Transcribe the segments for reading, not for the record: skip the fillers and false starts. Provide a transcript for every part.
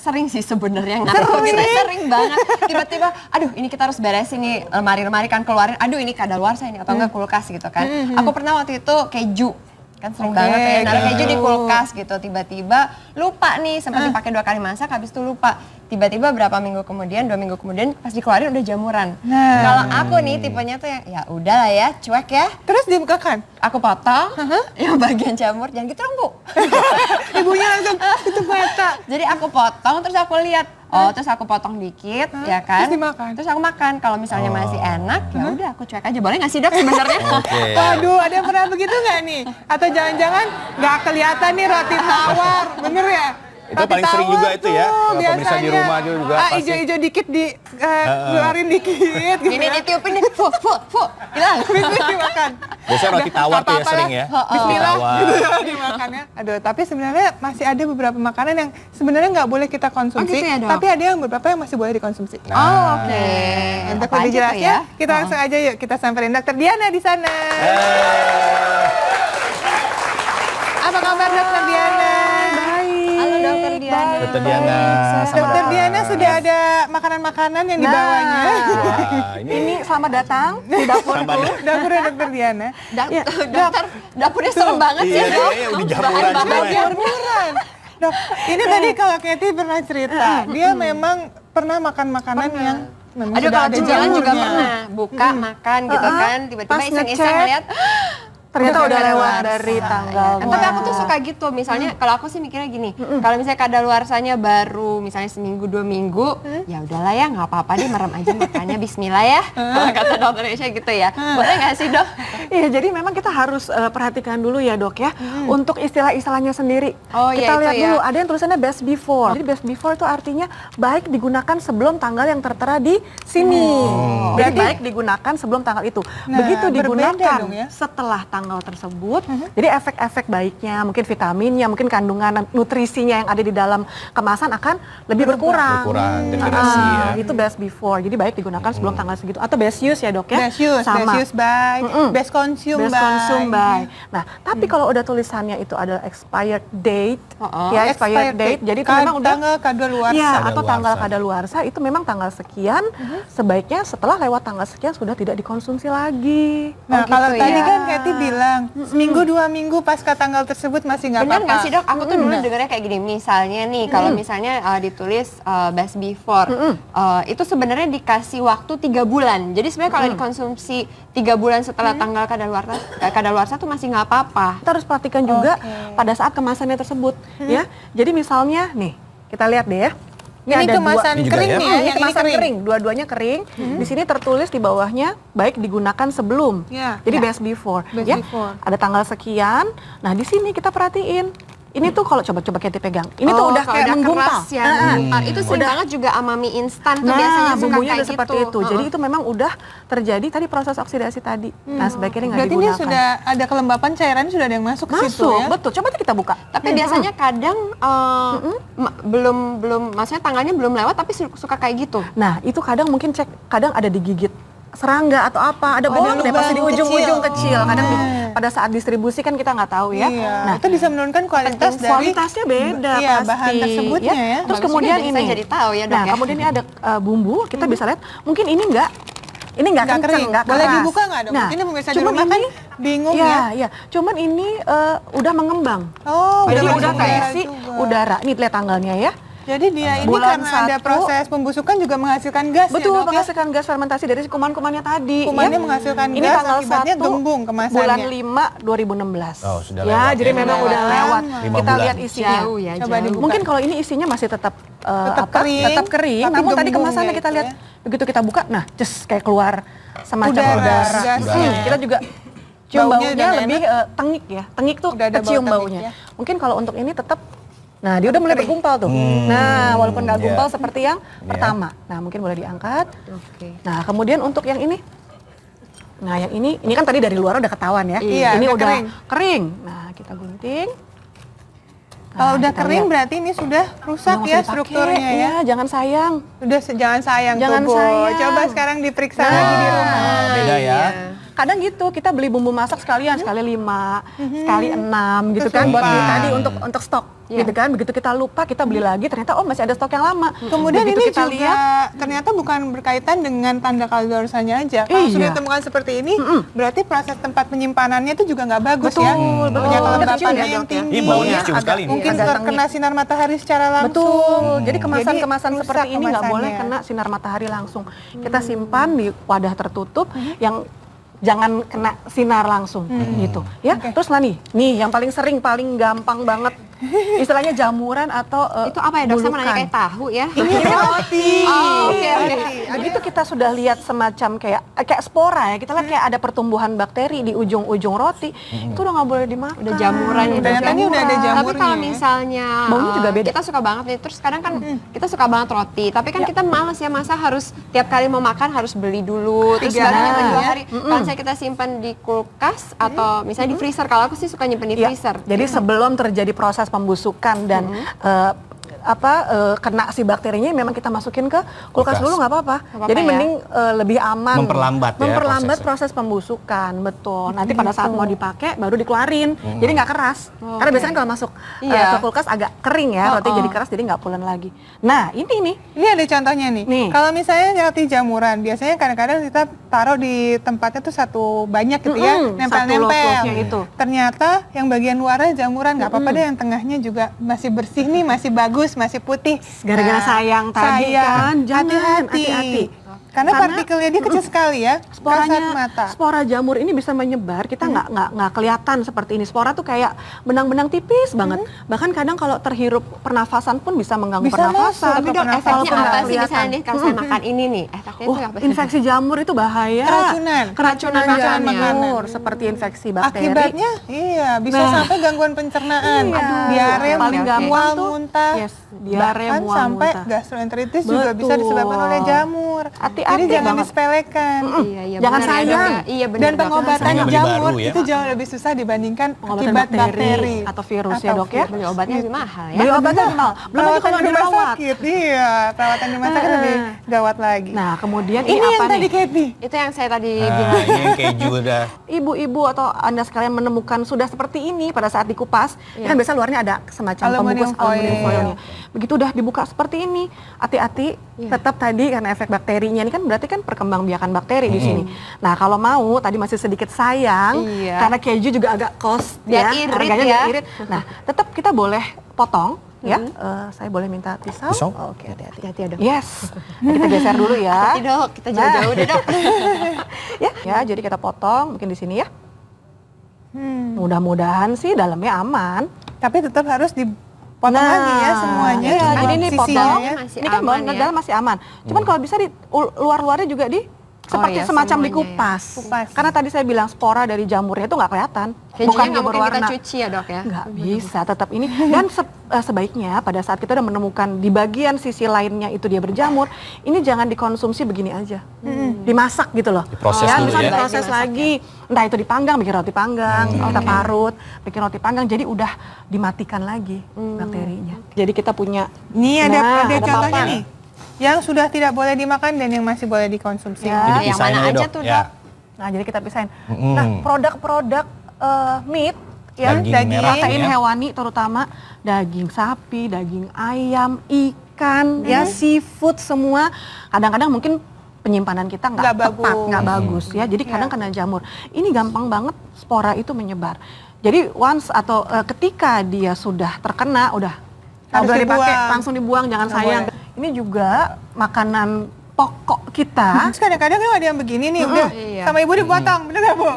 Sering sih sebenarnya sering banget. Tiba-tiba, aduh ini kita harus beresin nih lemari-lemari kan keluarin. Aduh ini kadaluarsa ini atau enggak kulkas gitu kan. Aku pernah waktu itu keju. Kan sering banget ya naruh keju di kulkas gitu. Tiba-tiba lupa nih sempat dipakai 2 kali masak habis itu lupa. Tiba-tiba berapa minggu kemudian, 2 minggu kemudian pas dikeluarin udah jamuran. Kalau aku nih tipenya tuh yang ya udah lah ya cuek ya. Terus dibukakan? Aku potong yang bagian jamur jangan gitu dong Bu. Ibunya langsung tutup mata. Jadi aku potong terus aku lihat terus aku potong dikit ya kan. Terus dimakan? Terus aku makan. Kalau misalnya masih enak ya udah aku cuek aja. Boleh nggak sih Dok sebenarnya? Waduh, ada yang pernah begitu nggak nih? Atau jangan-jangan nggak kelihatan nih roti tawar, bener ya? Itu paling sering juga itu ya, pemirsa di rumah juga pasti. Ijo-ijo dikit keluarin dikit. Ini ditiupin nih, fu, hilang. Bisa dimakan. Biasanya roti tawar tuh ya sering ya. Bismillah Tawar. gitu ya dimakannya. Aduh, tapi sebenarnya masih ada beberapa makanan yang sebenarnya nggak boleh kita konsumsi, gitu ya, Dok? tapi ada yang beberapa yang masih boleh dikonsumsi. Oke. Untuk Apa lebih aja tuh jelasnya, kita langsung aja yuk kita samperin Dokter Diana di sana. Apa kabar Dokter Diana? Halo Dokter Diana. Dokter Diana. Dokter Diana sudah ada makanan-makanan yang dibawanya. Wah, Ini selamat datang di dapurku. Dapurnya Dokter Diana. Dokter, dapurnya serem banget iya, ya Dok. kayaknya udah jamuran semua ya. Jamuran. Dok, ini tadi kalau Katy pernah cerita, dia memang pernah makan makanan yang memang Aduh sudah kalau ada cemilan juga jamurnya. pernah buka makan gitu kan tiba-tiba Pas iseng-iseng ngecek, ngeliat Ternyata udah lewat kadaluarsa. dari tanggal. Kan, tapi aku tuh suka gitu misalnya kalau aku sih mikirnya gini kalau misalnya kadaluarsanya baru misalnya seminggu 2 minggu ya udahlah ya nggak apa-apa deh merem aja makannya Bismillah ya kalau kata dokter Aisyah gitu ya boleh nggak sih Dok? Iya, jadi memang kita harus perhatikan dulu ya Dok ya, untuk istilah-istilahnya sendiri. Oh, Kita iya, lihat itu dulu, ya. ada yang tulisannya best before. Jadi best before itu artinya baik digunakan sebelum tanggal yang tertera di sini. Jadi baik digunakan sebelum tanggal itu. Nah, Begitu berbeda digunakan dong ya. setelah tanggal tersebut, jadi efek-efek baiknya, mungkin vitaminnya, mungkin kandungan nutrisinya yang ada di dalam kemasan akan lebih berkurang. Berkurang, degradasi ya. Itu best before. Jadi baik digunakan sebelum tanggal segitu. Atau best use ya Dok ya. Best use, Sama. best use by, best consume Best by. consume by. Nah, tapi kalau udah tulisannya itu adalah expired date, ya expired date, jadi itu memang udah tanggal kadaluarsa. ya atau Kadaluarsa. tanggal kadaluarsa itu memang tanggal sekian, sebaiknya setelah lewat tanggal sekian sudah tidak dikonsumsi lagi. Nah, gitu kalau tadi ya. kan Katy bilang seminggu 2 minggu pasca tanggal tersebut masih nggak Benar apa-apa. nggak sih Dok? Aku tuh dulu dengarnya kayak gini misalnya nih kalau misalnya ditulis best before itu sebenarnya dikasih waktu 3 bulan jadi sebenarnya kalau dikonsumsi 3 bulan setelah tanggal kadaluarsa tuh masih nggak apa-apa. Kita harus perhatikan juga pada saat kemasannya tersebut, ya. Jadi misalnya nih, kita lihat deh ya. Ini ada kemasan Ini juga kering ya? nih ya, Ini yang ini kemasan kering. kering, dua-duanya kering. Di sini tertulis di bawahnya baik digunakan sebelum. Ya. Jadi best before. Best ya. before. Ada tanggal sekian. Nah, di sini kita perhatiin. Ini tuh kalau coba-coba Katy pegang. Ini tuh udah kalau kayak menggumpal. keras ya, menggumpal. Itu sering banget juga sama mie instan tuh biasanya suka bumbunya kayak udah seperti gitu. itu. Jadi itu memang udah terjadi tadi proses oksidasi tadi. Nah, sebaiknya nggak Berarti ini digunakan. sudah ada kelembapan cairan sudah ada yang masuk ke situ Masuk, ya. betul. Coba kita buka. Tapi biasanya kadang belum maksudnya tanggalnya belum lewat tapi suka kayak gitu. Nah, itu kadang mungkin kadang ada digigit serangga atau apa, ada Oh, ada bolong deh pasti di lubang ujung-ujung kecil. kecil. Kadang pada saat distribusi kan kita nggak tahu ya. Iya. Nah, Itu bisa menurunkan kualitas dari kualitasnya beda iya, pasti. bahan tersebutnya ya. Terus Bagus kemudian juga, ini. saya jadi tahu ya, Dok, Nah, ya. kemudian ini ada bumbu, kita bisa lihat mungkin ini nggak Nggak kenceng, kering. nggak Boleh keras. dibuka nggak, Dok? Nah, Ini pemirsa di cuman rumah kan ini, bingung ya. ya. Iya, cuman ini udah mengembang. Oh, Jadi masuk udah udara terisi juga. udara. Ini lihat tanggalnya ya. Jadi dia ini Bulan karena ada 1. proses pembusukan juga menghasilkan gas Betul, ya, Dok, ya? menghasilkan gas fermentasi dari si kuman-kumannya tadi. Kumannya ya. menghasilkan Ini gas, tanggal akibatnya 1 gembung kemasannya. bulan 5 2016. Oh, sudah ya, lewat jadi ya. memang Lewat udah lewat. 5 Kita bulan. lihat isinya. Jauh ya, Coba jauh. dibuka. Mungkin kalau ini isinya masih tetap kering, tetap kering, tapi namun tadi gembung kemasannya ya kita itu lihat ya. begitu kita buka, nah, kayak keluar semacam Udara, udara. gasnya. Kita juga cium Baunya baunya udah lebih tengik ya. Tengik tuh Udah ada bau kecium tengik baunya. ya. Mungkin kalau untuk ini tetap. Nah, dia udah mulai bergumpal tuh. Nah, walaupun nggak gumpal seperti yang pertama. Nah, mungkin boleh diangkat. Oke. Nah, kemudian untuk yang ini. Nah, yang ini kan tadi dari luar udah ketahuan ya. Iya, Ini udah udah kering. kering. Nah, kita gunting. Kalau udah kita kering lihat. berarti ini sudah rusak Nggak ya usah dipakai, strukturnya ya. Jangan sayang. Udah jangan sayang Jangan tuh, Bu. sayang. Coba sekarang diperiksa lagi di rumah. Beda ya. kadang gitu kita beli bumbu masak sekalian, sekali 5, sekali 6 gitu kan buat Kesumpah. tadi untuk stok gitu kan. Begitu kita lupa kita beli lagi ternyata oh masih ada stok yang lama. Kemudian Begitu ini kita juga lihat ternyata bukan berkaitan dengan tanda kadaluarsanya aja. Kalau Iya. sudah ditemukan seperti ini, berarti proses tempat penyimpanannya itu juga nggak bagus Betul, ya. betul. Punya Kecil kelembapannya ya, yang Dok, ya. tinggi. Ini baunya cium agak- sekali nih. Mungkin agak terkena sinar matahari secara langsung. Betul. Jadi Jadi kemasan-kemasan rusak seperti ini nggak boleh kemasannya. kena sinar matahari langsung. Kita simpan di wadah tertutup yang jangan kena sinar langsung gitu. Ya. Terus lah nih yang paling sering, paling gampang banget istilahnya jamuran atau Itu apa ya, Dok? Saya mau nanya bulukan. kayak tahu ya. Ini roti. Oh, oke, oke. Begitu kita sudah lihat semacam kayak spora ya, kita lihat kayak ada pertumbuhan bakteri di ujung-ujung roti, itu udah nggak boleh dimakan. Udah jamuran ya, Dok, Ternyata ya? ini udah ada jamurnya. Tapi kalau misalnya Baunya juga beda. kita suka banget nih, terus kadang kan kita suka banget roti, tapi kan kita males ya, masa harus tiap kali mau makan harus beli dulu, terus 3 baru nyimpen hari 2 ya. hari. Kalau misalnya kita simpan di kulkas atau misalnya di freezer, kalau aku sih suka nyimpen di Ya, freezer. jadi sebelum terjadi proses pembusukan dan kena si bakterinya memang kita masukin ke kulkas Kulkas. dulu nggak apa-apa. apa-apa Jadi ya. mending lebih aman. Memperlambat ya Memperlambat prosesnya. proses pembusukan, betul. Nanti pada saat mau dipakai baru dikeluarin. Jadi nggak keras. Karena biasanya kalau masuk Iya. ke kulkas agak kering ya, roti jadi keras jadi nggak pulen lagi. Nah ini nih. Ini ada contohnya nih. Nih. Kalau misalnya roti jamuran, biasanya kadang-kadang kita taruh di tempatnya tuh satu banyak gitu ya, Satu nempel-nempel. loaf-loafnya itu. Ternyata yang bagian luarnya jamuran, nggak apa-apa deh, yang tengahnya juga masih bersih nih, masih bagus, masih putih. Gara-gara sayang tadi kan, jangan, hati-hati. hati-hati. Karena partikelnya dia kecil sekali ya, kasat Sporanya, mata. spora jamur ini bisa menyebar, kita nggak kelihatan seperti ini. Spora tuh kayak benang-benang tipis banget. Bahkan kadang kalau terhirup pernafasan pun bisa mengganggu Bisa pernafasan. masuk Tapi ke Dok, pernafasan. efeknya Walaupun apa nggak sih kelihatan. misalnya nih kalau saya makan ini nih, efeknya itu apa sih? Infeksi jamur itu bahaya. Keracunan. Keracunan Keracunan jamur seperti infeksi bakteri. Akibatnya, iya, bisa Nah. sampai gangguan pencernaan, Iya. diare, Paling oke. gampang mual tuh, muntah, yes, diare, bahkan mual sampai muntah. gastroenteritis juga bisa Betul. disebabkan oleh jamur. Hati-hati Jadi jangan banget. disepelekan. Iya, iya, Jangan benar ya, Dok, sayang. ya. Iya benar. Dan Dok. pengobatan Sayang. Beli jamur baru ya. itu jauh lebih susah dibandingkan Pengobatan akibat bakteri bakteri atau virus ya, Dok, ya? Beli obatnya lebih mahal ya. Beli obatnya mahal. Belum lagi Perawatan kalau di rumah dirawat. sakit, iya, perawatan di rumah sakit lebih gawat lagi. Nah, kemudian ini apa yang tadi nih? Kathy. Itu yang saya tadi Nah, bilang. ini yang keju udah. Ibu-ibu atau Anda sekalian menemukan sudah seperti ini pada saat dikupas, kan biasa luarnya ada semacam Aluminium pembungkus aluminium foil. foilnya. Begitu udah dibuka seperti ini, hati-hati tetap tadi karena efek bakterinya ini kan berarti kan perkembangbiakan bakteri di sini. Nah, kalau mau tadi masih sedikit sayang Iya. karena keju juga agak cost Biar ya, irit harganya ya. agak irit. Nah, tetap kita boleh potong ya. Saya boleh minta pisau? Pisau? Oke, hati-hati. Hati-hati ya, Dok. Yes. Nah, kita geser dulu ya. Hati, Dok, kita jauh-jauh deh, Dok. Ya, jadi kita potong mungkin di sini ya. Mudah-mudahan sih dalamnya aman. Tapi tetap harus dipotong lagi ya semuanya. Iya, Cuman jadi ini sisinya potong. ya. Masih Ini kan aman bahan ya. dalam masih aman. Cuman kalau bisa di luar-luarnya juga seperti iya, semacam semuanya dikupas. ya. Kupas. Karena tadi saya bilang spora dari jamurnya itu nggak kelihatan. Kejunya dia nggak mungkin kita berwarna. cuci ya, Dok ya. Nggak bisa, tetap ini. Dan sebaiknya pada saat kita udah menemukan di bagian sisi lainnya itu dia berjamur, ini jangan dikonsumsi begini aja. Dimasak gitu loh. Diproses ya, dulu misalnya ya. diproses Dimasak lagi. Entah itu dipanggang, bikin roti panggang, kita parut, bikin roti panggang. Jadi udah dimatikan lagi bakterinya. Jadi kita punya Ini ada Nah, ada contohnya papan. nih. Yang sudah tidak boleh dimakan dan yang masih boleh dikonsumsi. Ya. Jadi Yang pisahin mana aja, aja Dok. tuh, Ya. Dok? Nah, jadi kita pisahin. Nah, produk-produk meat ya, Daging merah protein ini ya. hewani terutama daging sapi, daging ayam, ikan, ya seafood semua. Kadang-kadang mungkin penyimpanan kita nggak Nggak tepat, bagus. nggak bagus ya. Jadi kadang kena jamur. Ini gampang banget spora itu menyebar. Jadi once atau ketika dia sudah terkena, udah nggak Harus boleh dipakai, dibuang. langsung dibuang, jangan Nggak sayang. boleh. Ini juga makanan pokok kita. Terus kadang-kadang kan ada yang begini nih, udah Iya. sama ibu dipotong, bener gak Bu?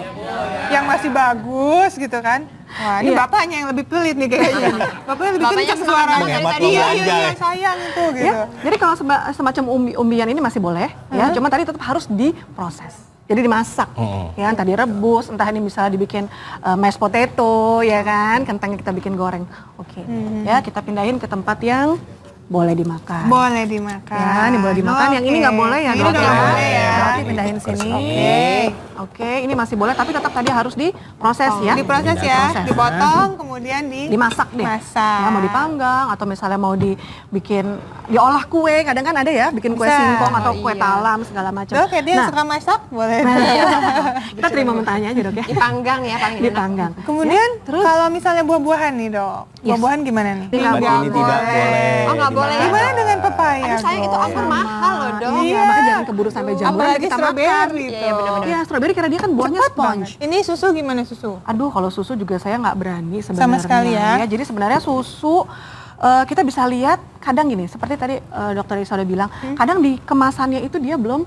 Yang masih bagus gitu kan. Wah, ini Iya. bapaknya yang lebih pelit nih kayaknya. Bapaknya lebih Bapaknya kenceng semangat suaranya. banget Hebat dari Iya, tadi. iya, iya, sayang itu gitu. Ya, jadi kalau semacam umbi-umbian ini masih boleh, ya. Cuma tadi tetap harus diproses. Jadi dimasak, ya. Entah direbus, entah ini misalnya dibikin mashed potato, ya kan. Kentangnya kita bikin goreng. Oke. Ya, kita pindahin ke tempat yang boleh dimakan. Boleh dimakan. Ya, ini boleh dimakan. Yang ini nggak boleh ya, Ini Dok, udah ya. nggak boleh ya. Berarti pindahin sini. Oke. Oke, ini masih boleh tapi tetap tadi harus diproses ya. Diproses ya, dipotong, kemudian Dimasak deh. Masak. Ya, mau dipanggang atau misalnya mau dibikin diolah kue, kadang kan ada ya bikin kue Bisa. singkong atau kue Iya. talam segala macam. Tuh, kayak dia yang suka masak, boleh. Kita terima mentahnya aja dok ya. Dipanggang ya paling enak. Dipanggang. Kemudian terus? kalau misalnya buah-buahan nih dok, Yes. buah-buahan gimana nih? Nggak Berarti ini tidak boleh. Oh, nggak boleh. Gimana dengan pepaya? Aduh sayang itu Dok? anggur mahal loh dok. Iya, makanya jangan keburu sampai jamuran Apalagi kita makan. strawberry Iya, tuh. bener-bener. Iya, strawberry karena dia kan buahnya Cepet sponge. banget. Ini susu gimana susu? Aduh, kalau susu juga saya nggak berani sebenarnya. Sama sekali ya. Jadi sebenarnya susu kita bisa lihat kadang gini, seperti tadi Dokter Isa udah bilang, kadang di kemasannya itu dia belum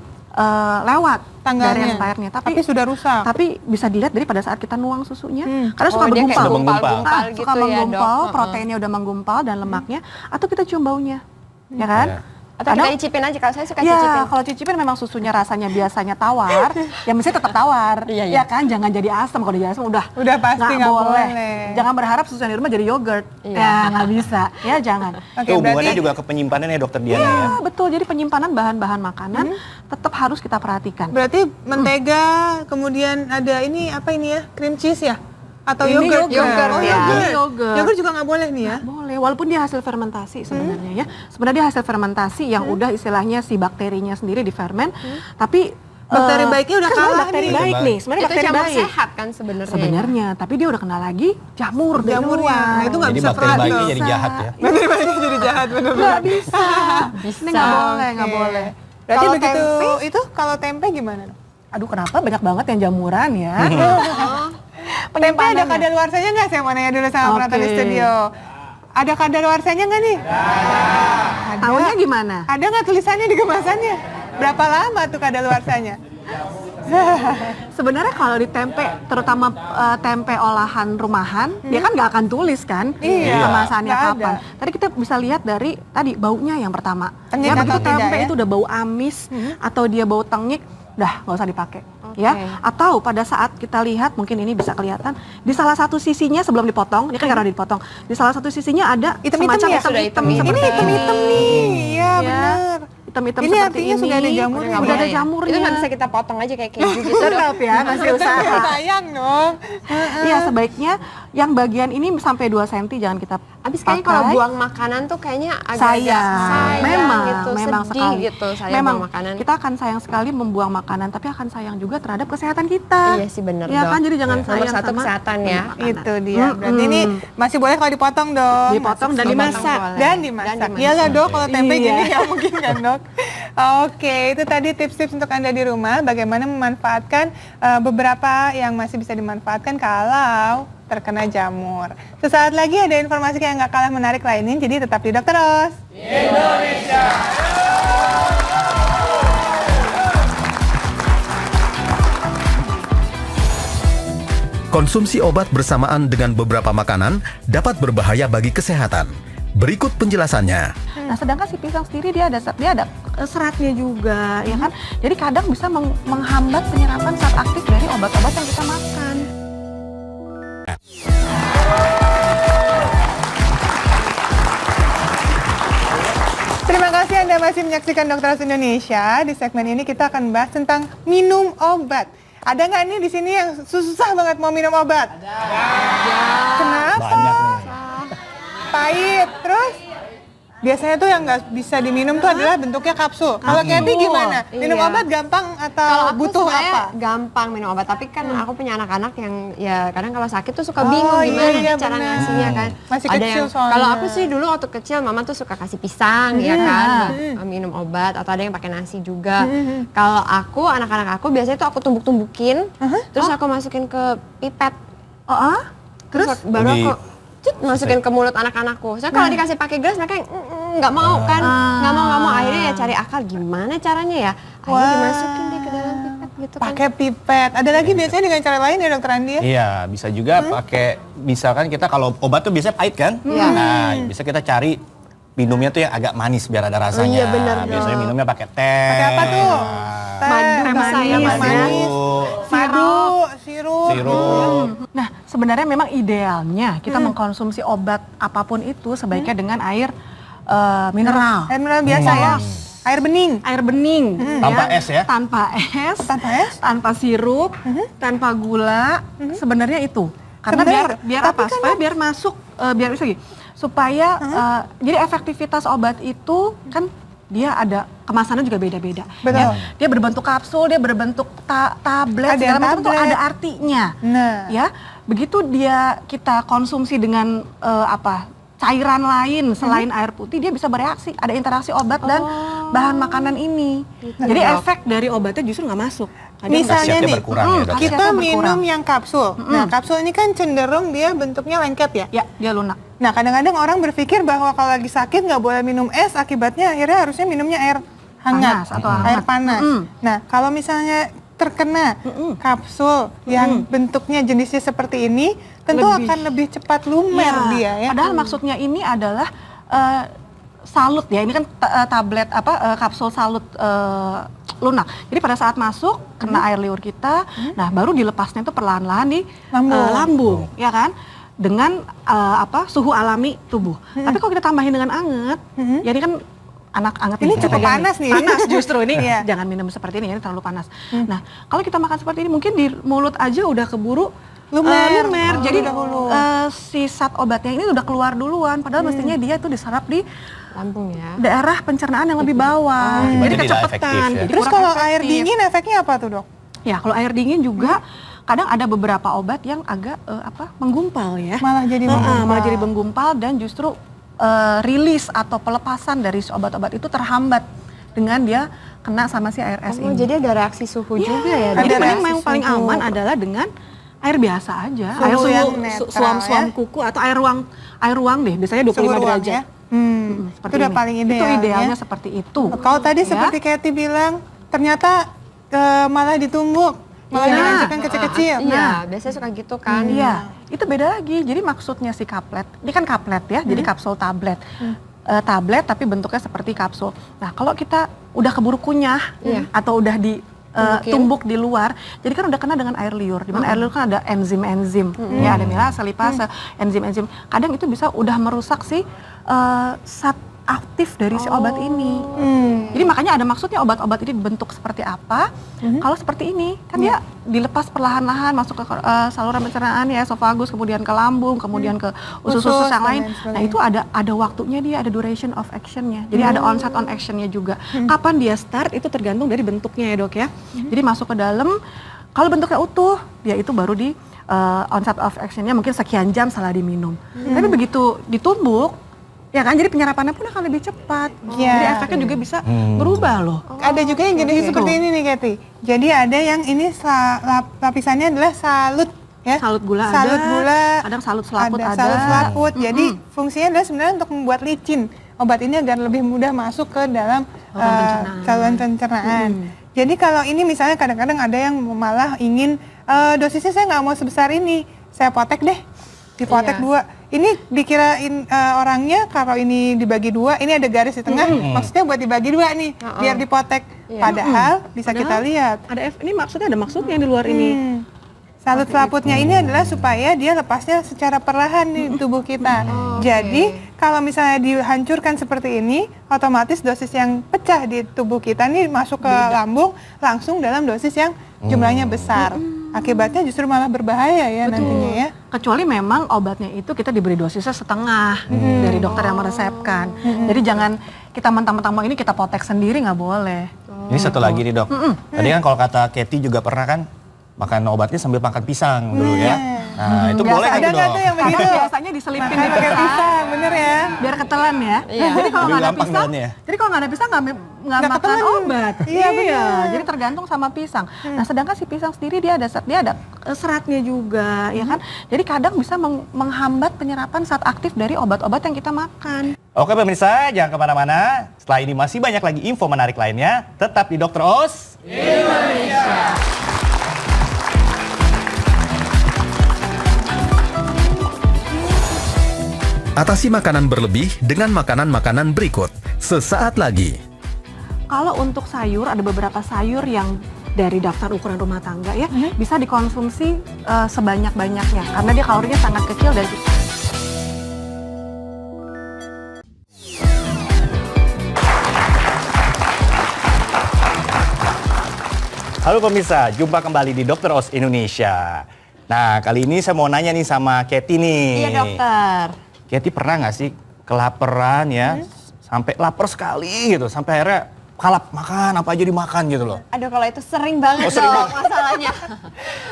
lewat Tanggalnya. dari expirednya, tapi sudah rusak. Tapi bisa dilihat dari pada saat kita nuang susunya, karena suka Oh, dia kayak bergumpal. bergumpal-gumpal Suka gitu ya, menggumpal, Dok. proteinnya udah menggumpal dan lemaknya, atau kita cium baunya, ya kan? Iya. Atau kita Kadang- cicipin aja, kalau saya suka cicipin. Ya, kalau cicipin memang susunya rasanya biasanya tawar, ya mesti tetap tawar, Iya, iya. ya kan? Jangan jadi asam, kalau jadi asam udah pasti nggak boleh. Jangan berharap susu yang di rumah jadi yogurt, Iya. ya nggak bisa, ya jangan. Oke, Itu hubungannya berarti juga ke penyimpanan ya dokter Diana ya. Ya betul, jadi penyimpanan bahan-bahan makanan tetap harus kita perhatikan. berarti mentega, kemudian ada ini apa ini ya? Cream cheese ya? Atau Ini yogurt? yogurt, Oh, ya. yogurt. Yogurt. Yogurt juga nggak boleh nih ya? Boleh, walaupun dia hasil fermentasi sebenarnya ya. Sebenarnya dia hasil fermentasi yang udah istilahnya si bakterinya sendiri difermen, tapi Bakteri baiknya udah kan kalah bakteri nih. baik nih. Sebenarnya Itu bakteri jamur baik. sehat kan sebenarnya. Sebenarnya, tapi dia udah kena lagi jamur dari Jamurnya. luar. Nah, itu nggak Jadi bisa bakteri kerat baiknya tuh. jadi jahat ya. Bakteri baiknya jadi jahat benar-benar. Nggak bisa. Ini nggak boleh, nggak Oke. boleh. Berarti Kalau begitu tempe? itu kalau tempe gimana? Aduh, kenapa banyak banget yang jamuran ya? Tempe ada Penyimpanannya. kadaluarsanya nggak? Saya mau nanya dulu sama penonton di Oke. studio. Ada kadaluarsanya nggak nih? Ada. Tahunya gimana? Ada nggak tulisannya di kemasannya? Berapa lama tuh kadaluarsanya? Sebenarnya kalau di tempe, terutama tempe olahan rumahan, dia kan nggak akan tulis kan Iya, kemasannya nggak kapan. ada. Tadi kita bisa lihat dari tadi baunya yang pertama. Tengik Ya atau begitu tidak, tempe ya? itu udah bau amis atau dia bau tengik, udah nggak usah dipakai. Oke. Ya, atau pada saat kita lihat mungkin ini bisa kelihatan di salah satu sisinya sebelum dipotong, ini kan karena dipotong, di salah satu sisinya ada Hitam-hitam semacam ya? Sudah hitam. Ini seperti hitam-hitam nih, iya Ya. benar. hitam-hitam Ini seperti artinya ini. sudah ada jamurnya. Udah ada jamurnya. Itu nggak bisa kita potong aja kayak keju gitu dok. Tetap ya, masih usaha. Sayang dong. Iya, sebaiknya yang bagian ini sampai 2 cm jangan kita Abis kayaknya kalau buang makanan tuh kayaknya agak sayang, memang, gitu, memang sedih sekali. gitu sayang memang buang makanan. kita akan sayang sekali membuang makanan, tapi akan sayang juga terhadap kesehatan kita. Iya sih bener Iya dok. kan, jadi jangan Nomor sayang satu sama kesehatan ya. makanan. Itu dia. Berarti ini masih boleh kalau dipotong dong. Dipotong dan Masuk dimasak. boleh. Dan dimasak. Dan dimasak. Iya lah dok, kalau tempe Iya. gini nggak mungkin kan dok. Oke, itu tadi tips-tips untuk Anda di rumah. Bagaimana memanfaatkan beberapa yang masih bisa dimanfaatkan kalau terkena jamur. Sesaat lagi ada informasi yang nggak kalah menarik lainnya, jadi tetap di Dokter Ros. Konsumsi obat bersamaan dengan beberapa makanan dapat berbahaya bagi kesehatan. Berikut penjelasannya. Nah, sedangkan si pisang sendiri dia ada seratnya juga, ya kan? Jadi kadang bisa menghambat penyerapan zat aktif dari obat-obat yang kita makan. Terima kasih Anda masih menyaksikan Dokter Ros Indonesia. Di segmen ini kita akan bahas tentang minum obat. Ada nggak nih di sini yang susah banget mau minum obat? Ada. Kenapa? Banyak nih. Pahit. Terus? Biasanya tuh yang nggak bisa diminum tuh adalah bentuknya kapsul. Kalau Kathy gimana? Minum Iya. obat gampang Kalau atau aku butuh sebenarnya apa? gampang minum obat, tapi kan aku punya anak-anak yang ya kadang kalau sakit tuh suka Oh, bingung gimana iya, nih cara benar. ngasihnya kan. Masih Ada kecil yang soalnya. kalau aku sih dulu waktu kecil mama tuh suka kasih pisang ya kan buat minum obat, atau ada yang pakai nasi juga. Kalau aku anak-anak aku biasanya tuh aku tumbuk-tumbukin, terus aku masukin ke pipet. Terus baru Di- aku masukin ke mulut anak-anakku. Soalnya kalau dikasih pakai gelas mereka nggak mau kan, nggak mau. Akhirnya ya cari akal gimana caranya ya. Akhirnya Wah. dimasukin deh ke dalam pipet gitu kan. Pakai pipet. Ada lagi biasanya dengan cara lain ya Dokter Andi ya? Iya, bisa juga pakai, misalkan kita kalau obat tuh biasanya pahit kan? Iya. Nah, bisa kita cari minumnya tuh yang agak manis biar ada rasanya. iya, bener Biasanya dong. minumnya pakai teh. Pakai apa tuh? Madu Teh bisa manis, ya, teh Mas, ya. manis. Madu, sirup. Sirup. Nah, sebenarnya memang idealnya kita mengkonsumsi obat apapun itu sebaiknya dengan air mineral. Air mineral biasa ya? Air bening. Air bening. Tanpa es ya? Tanpa es. Tanpa es? Tanpa sirup, tanpa gula. Sebenarnya itu. Karena Sebentar, biar tapi apa? kan Supaya biar masuk, biar bisa gini. Supaya jadi efektivitas obat itu kan dia ada kemasannya juga beda-beda. Betul. Ya. Dia berbentuk kapsul, dia berbentuk tablet, Ada segala macam itu tablet. ada artinya. Nah. Ya, begitu kita konsumsi dengan cairan lain selain air putih, dia bisa bereaksi, ada interaksi obat dan bahan makanan ini. Jadi efek dari obatnya justru nggak masuk. Misalnya Khasiatnya nih, berkurang ya, Dok, ya? kita khasiatnya minum berkurang. yang kapsul. Nah, kapsul ini kan cenderung dia bentuknya lengket ya. Ya, dia lunak. Nah, kadang-kadang orang berpikir bahwa kalau lagi sakit nggak boleh minum es, akibatnya akhirnya harusnya minumnya air hangat, Panas atau air hangat. panas. Nah, kalau misalnya terkena kapsul yang bentuknya jenisnya seperti ini, tentu akan lebih cepat lumer dia ya. Padahal maksudnya ini adalah salut ya. Ini kan tablet kapsul salut lunak. Jadi pada saat masuk kena air liur kita, nah baru dilepasnya itu perlahan-lahan di lambung, ya kan? Dengan suhu alami tubuh. Tapi kalau kita tambahin dengan anget, ya ini kan anak anget Ini nih, cukup saya pegang panas nih. Panas justru ini. Iya. Jangan minum seperti ini terlalu panas. Nah, kalau kita makan seperti ini mungkin di mulut aja udah keburu lumer. Jadi si zat obatnya ini udah keluar duluan, padahal mestinya dia itu diserap di Lambung ya. daerah pencernaan yang lebih bawah. Jadi Jadi tidak kecepatan. efektif ya. Jadi Terus kurang kalau air efektif. dingin efeknya apa tuh, Dok? Ya, kalau air dingin juga kadang ada beberapa obat yang agak menggumpal ya. Malah jadi menggumpal. Malah jadi menggumpal dan justru rilis atau pelepasan dari si obat-obat itu terhambat dengan dia kena sama si ARS Oh, ini. jadi ada reaksi suhu juga ya. Jadi Ada memang reaksi yang paling suhu. aman adalah dengan air biasa aja, Suhu air yang netral, suam-suam ya. kuku atau air ruang deh, biasanya 25 Suhu ruang derajat. ya. Seperti Itu udah ini. paling ideal. Itu idealnya ya. seperti itu. Kalau tadi Ya. seperti Katy bilang, ternyata malah ditumbuk, malah Iya. dihancurkan kecil-kecil. Iya, biasanya suka gitu kan. Iya, itu beda lagi. Jadi maksudnya si kaplet, ini kan kaplet ya, jadi kapsul tablet. Tablet tapi bentuknya seperti kapsul. Nah, kalau kita udah keburu kunyah atau udah tumbuk di luar, jadi kan udah kena dengan air liur. Di mana air liur kan ada enzim-enzim, ya ada milase, lipase, enzim-enzim. Kadang itu bisa udah merusak si zat aktif dari si obat ini. Jadi makanya ada maksudnya obat-obat ini bentuk seperti apa. Kalau seperti ini kan dia dilepas perlahan-lahan masuk ke saluran pencernaan ya, esofagus, kemudian ke lambung, kemudian ke usus-usus yang dan lain. lain sebagainya. Nah itu ada waktunya dia, ada duration of actionnya. Jadi ada onset on actionnya juga. Kapan dia start itu tergantung dari bentuknya ya dok ya. Jadi masuk ke dalam, kalau bentuknya utuh, dia itu baru di onset of actionnya mungkin sekian jam setelah diminum. Tapi begitu ditumbuk, ya kan, jadi penyerapannya pun akan lebih cepat. Iya. Jadi efeknya juga bisa berubah loh. Ada juga yang jenisnya seperti ini nih, Katy. Jadi ada yang ini lapisannya adalah salut ya. Salut gula Salut ada, gula, kadang salut selaput ada. salut selaput. Jadi fungsinya adalah sebenarnya untuk membuat licin obat ini agar lebih mudah masuk ke dalam saluran pencernaan. Jadi kalau ini misalnya kadang-kadang ada yang malah ingin dosisnya saya nggak mau sebesar ini, saya potek deh, dipotek dua. Ini dikirain orangnya kalau ini dibagi dua, ini ada garis di tengah, maksudnya buat dibagi dua nih, biar dipotek. Padahal bisa kita lihat. Ini maksudnya ada maksudnya yang di luar ini. Salut selaputnya ini adalah supaya dia lepasnya secara perlahan di tubuh kita. Jadi kalau misalnya dihancurkan seperti ini, otomatis dosis yang pecah di tubuh kita nih masuk ke lambung langsung dalam dosis yang jumlahnya besar. Akibatnya justru malah berbahaya ya nantinya ya. Kecuali memang obatnya itu kita diberi dosisnya setengah dari dokter yang meresepkan. Jadi jangan kita mentang-mentang mau ini kita potek sendiri, nggak boleh. Ini satu lagi nih dok. Tadi kan kalau kata Katy juga pernah kan makan obatnya sambil makan pisang dulu ya. Nah itu boleh Ada nggak nggak tuh tuh dok? yang begitu? Biasanya diselipin Makan di pakai pisang, pisang, bener ya? biar ketelan ya. Jadi kalau Lebih nggak ada gampang pisang, doannya. jadi kalau nggak ada pisang nggak Nggak makan ketelan. obat. Iya, benar. Jadi tergantung sama pisang. Nah sedangkan si pisang sendiri dia ada seratnya juga, ya kan. Jadi kadang bisa menghambat penyerapan zat aktif dari obat-obat yang kita makan. Oke pemirsa, jangan kemana-mana. Setelah ini masih banyak lagi info menarik lainnya. Tetap di Dokter Os. Atasi makanan berlebih dengan makanan-makanan berikut. Sesaat lagi. Kalau untuk sayur, ada beberapa sayur yang dari daftar ukuran rumah tangga ya, bisa dikonsumsi sebanyak-banyaknya. Karena dia kalorinya sangat kecil dan Halo pemirsa, jumpa kembali di Dokter Os Indonesia. Nah, kali ini saya mau nanya nih sama Katy nih. Iya dokter. Katy pernah nggak sih kelaparan ya, sampai lapar sekali gitu, sampai akhirnya kalap makan apa aja dimakan gitu loh. Aduh kalau itu sering banget sering dong masalahnya.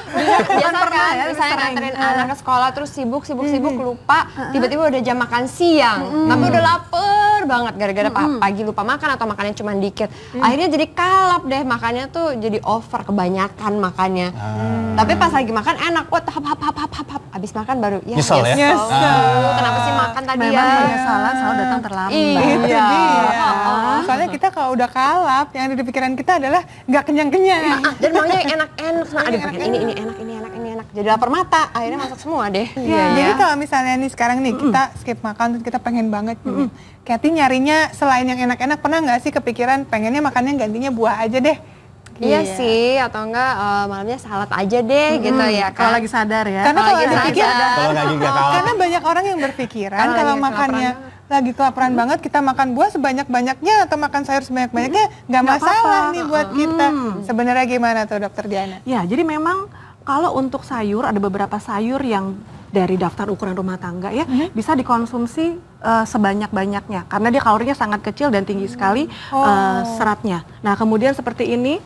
Biasa kan, ya, misalnya sering. nganterin anak ke sekolah terus sibuk lupa, tiba-tiba udah jam makan siang, tapi udah lapar banget gara-gara pagi lupa makan atau makannya cuma dikit. Akhirnya jadi kalap deh, makannya tuh jadi over, kebanyakan makannya. Tapi pas lagi makan enak, wah hap. Abis makan baru ya Nyesel ya? Kenapa sih makan tadi Memang ya? penyesalan selalu datang terlambat. Itu Iya. dia. Soalnya kita kalau udah kalap, yang ada di pikiran kita adalah nggak kenyang-kenyang. Dan maunya yang enak-enak, aduh ini enak. Jadi lapar mata, akhirnya masak semua deh. Iya, jadi kalau misalnya nih sekarang nih kita skip makan, terus kita pengen banget nih. Katy nyarinya selain yang enak-enak, pernah nggak sih kepikiran pengennya makannya gantinya buah aja deh? Iya sih, atau enggak malamnya salad aja deh gitu ya Kalau kan. lagi sadar ya. Karena kalau lagi dipikir, sadar. Kalau nggak juga kalap. karena banyak orang yang berpikiran Kalau kalau lagi makannya kelaparan lagi kelaparan banget, kita makan buah sebanyak-banyaknya atau makan sayur sebanyak-banyaknya nggak masalah nih buat kita. Sebenarnya gimana tuh Dokter Diana? Ya, jadi memang kalau untuk sayur ada beberapa sayur yang dari daftar ukuran rumah tangga ya bisa dikonsumsi sebanyak-banyaknya karena dia kalorinya sangat kecil dan tinggi sekali seratnya. Nah, kemudian seperti ini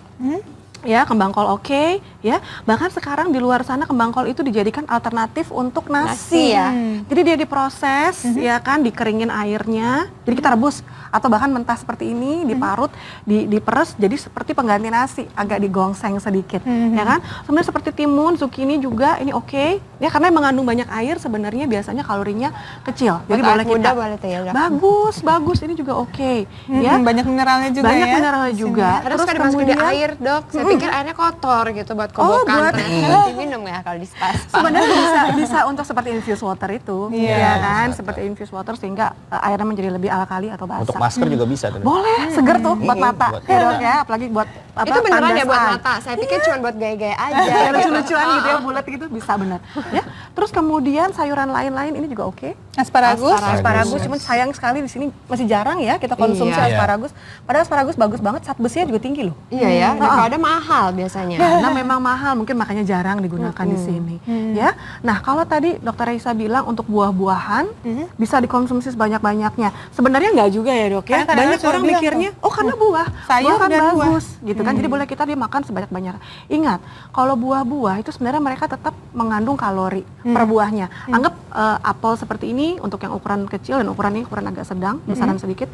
ya kembang kol oke, ya bahkan sekarang di luar sana kembang kol itu dijadikan alternatif untuk nasi, ya. Jadi dia diproses ya kan, dikeringin airnya, jadi kita rebus atau bahkan mentah seperti ini diparut, diperes jadi seperti pengganti nasi, agak digongseng sedikit ya kan. Sebenarnya seperti timun, zucchini juga ini oke ya karena mengandung banyak air, sebenarnya biasanya kalorinya kecil, jadi Buat boleh anak muda kita boleh tuh ya, Dok. bagus ini juga oke ya. Banyak mineralnya juga Banyak ya. mineralnya juga. Terus kan dimasukin di air dok, saya pikir airnya kotor gitu buat kobokan, buat- ternyata diminum ya kalau di spa. Sebenarnya bisa untuk seperti infused water itu, Iya. ya kan, seperti infused water sehingga airnya menjadi lebih alkali atau basah. Untuk masker juga bisa tuh. Boleh, seger tuh buat mata, buat ya dok ya, apalagi buat apa? Itu beneran tandas ya buat eye. mata, saya pikir cuma buat gaya-gaya aja. Ya, lucu-lucuan gitu ya, bulat gitu bisa benar. Ya, terus kemudian sayuran lain-lain ini juga oke. Asparagus. Asparagus, cuman sayang sekali di sini masih jarang ya kita konsumsi Iya. asparagus. Padahal asparagus bagus banget, zat besinya juga tinggi loh. Iya ya, daripada mahal biasanya. Karena memang mahal, mungkin makanya jarang digunakan di sini. Ya, nah kalau tadi Dokter Raisa bilang untuk buah-buahan bisa dikonsumsi sebanyak-banyaknya. Sebenarnya nggak juga ya dok ya. Karena kadang-kadang Banyak sudah orang bilang mikirnya, oh karena buah, Sayur buah kan dan buah. bagus, gitu kan. Jadi boleh kita dia makan sebanyak-banyaknya. Ingat, kalau buah-buah itu sebenarnya mereka tetap mengandung kalori per buahnya. Anggap apel seperti ini untuk yang ukuran kecil dan ukuran ini ukuran agak sedang, besaran sedikit.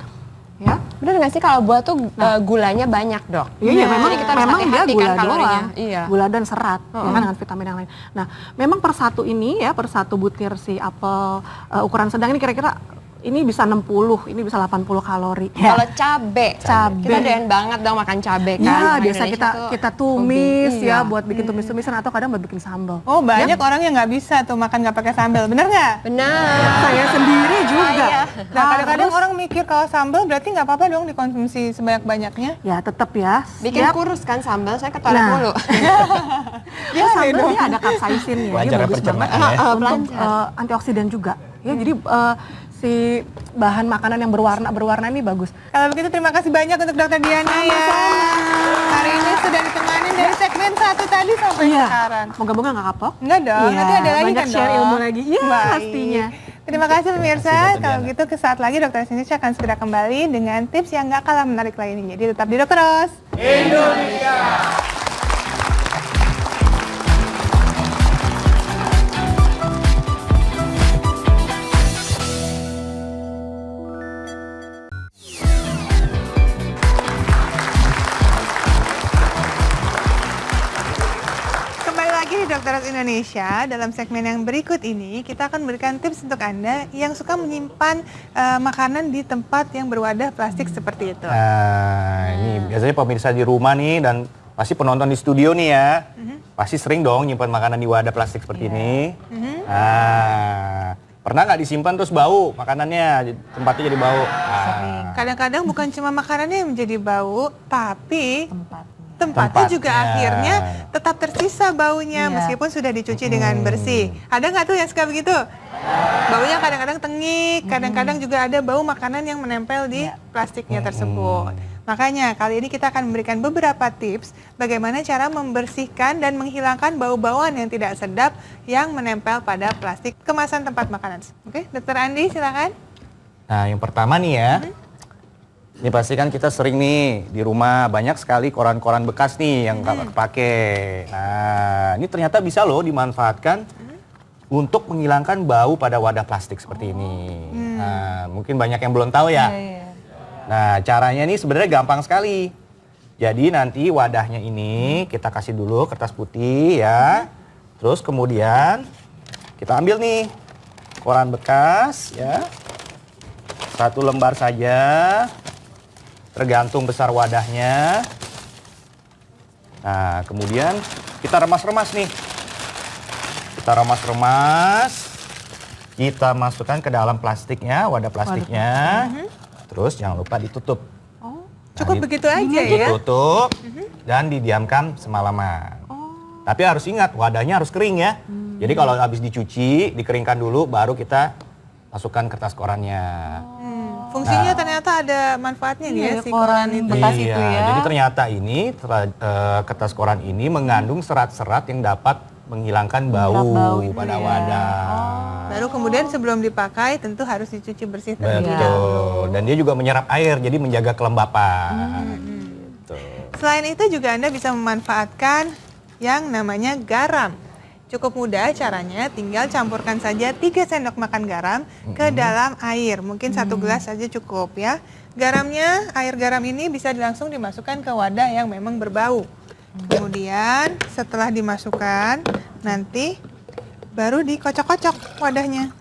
Ya, Bener nggak sih kalau buah tuh gulanya banyak dok? iya, Nah, memang jadi kita harus memang dia hati-hati kan gula kalorinya. doang, Iya. gula dan serat, ya kan, dengan vitamin yang lain. Nah, memang per satu ini ya, per satu butir si apel ukuran sedang ini kira-kira ini bisa 60, ini bisa 80 kalori. Kalau cabe, Cabe. kita doyan banget dong makan cabe kan. Ya, Orang biasa Indonesia tuh kita tumis hobi. ya Iya. buat bikin tumis-tumisan atau kadang buat bikin sambal. Oh banyak orang yang nggak bisa tuh makan nggak pakai sambal, bener nggak? Benar. Saya sendiri juga. iya. Nah kadang-kadang orang mikir kalau sambal berarti nggak apa-apa dong dikonsumsi sebanyak-banyaknya. Ya tetap ya. Bikin Siap. kurus kan sambal, saya ke toilet Nah. mulu. Ya Sambal dia ada capsaicinnya, dia Wajar bagus banget pencernaan ya. untuk antioksidan juga. Ya jadi si bahan makanan yang berwarna ini bagus. Kalau begitu terima kasih banyak untuk Dokter Diana ya. Hari ini sudah ditemani dari segmen 1 tadi sampai sekarang. Moga-moga nggak kapok. Enggak dong, Iya, nanti ada lagi banyak kan share dong. ilmu lagi. Iya, Baik. pastinya. Terima kasih pemirsa. Terima kasih, Kalau Dokter gitu ke saat lagi Dokter Indonesia akan segera kembali dengan tips yang nggak kalah menarik lainnya. Jadi tetap di Dokter Os. Kembali lagi di Dokter Os Indonesia. Dalam segmen yang berikut ini kita akan memberikan tips untuk Anda yang suka menyimpan makanan di tempat yang berwadah plastik seperti itu. Nah, ini biasanya pemirsa di rumah nih dan pasti penonton di studio nih ya. Pasti sering dong nyimpan makanan di wadah plastik seperti ini. Nah, pernah nggak disimpan terus bau makanannya, tempatnya jadi bau? Nah, Kadang-kadang bukan cuma makanannya yang menjadi bau, tapi tempatnya juga Tempatnya. akhirnya tetap tersisa baunya Iya. meskipun sudah dicuci dengan bersih. Ada nggak tuh yang suka begitu? Baunya kadang-kadang tengik, kadang-kadang juga ada bau makanan yang menempel di plastiknya tersebut. Makanya kali ini kita akan memberikan beberapa tips bagaimana cara membersihkan dan menghilangkan bau-bauan yang tidak sedap yang menempel pada plastik kemasan tempat makanan. Oke, Dokter Andi silakan. Nah, yang pertama nih ya. Ini pasti kan kita sering nih di rumah banyak sekali koran-koran bekas nih yang nggak pakai. Nah, ini ternyata bisa loh dimanfaatkan untuk menghilangkan bau pada wadah plastik seperti ini. Nah, mungkin banyak yang belum tahu ya. Nah, caranya ini sebenarnya gampang sekali. Jadi nanti wadahnya ini kita kasih dulu kertas putih ya. Terus kemudian kita ambil nih koran bekas ya. 1 lembar saja. Tergantung besar wadahnya. Nah, kemudian kita remas-remas nih. Kita remas-remas. Kita masukkan ke dalam plastiknya, wadah plastiknya. Terus jangan lupa ditutup. Cukup Nah, begitu aja ya. Ditutup dan didiamkan semalaman. Tapi harus ingat wadahnya harus kering ya. Jadi kalau habis dicuci, dikeringkan dulu baru kita masukkan kertas korannya. Fungsinya ternyata ada manfaatnya nih ya Iya, si koran koran itu. bekas itu ya. Jadi ternyata ini kertas koran ini mengandung serat-serat yang dapat menghilangkan bau pada wadah. Baru kemudian sebelum dipakai tentu harus dicuci bersih terlebih dahulu. Betul. Dan dia juga menyerap air, jadi menjaga kelembapan. Gitu. Selain itu juga Anda bisa memanfaatkan yang namanya garam. Cukup mudah caranya, tinggal campurkan saja 3 sendok makan garam ke dalam air. Mungkin 1 gelas saja cukup ya. Garamnya, air garam ini bisa langsung dimasukkan ke wadah yang memang berbau. Kemudian setelah dimasukkan, nanti baru dikocok-kocok wadahnya.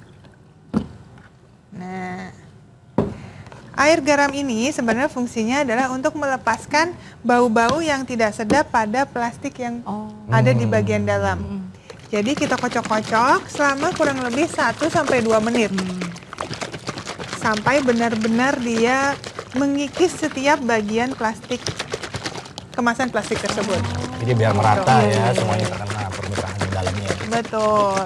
Nah, air garam ini sebenarnya fungsinya adalah untuk melepaskan bau-bau yang tidak sedap pada plastik yang ada di bagian dalam. Jadi kita kocok-kocok selama kurang lebih 1-2 menit. Sampai benar-benar dia mengikis setiap bagian plastik, kemasan plastik tersebut. Jadi biar merata ya semuanya terkena permukaan di dalamnya. Betul.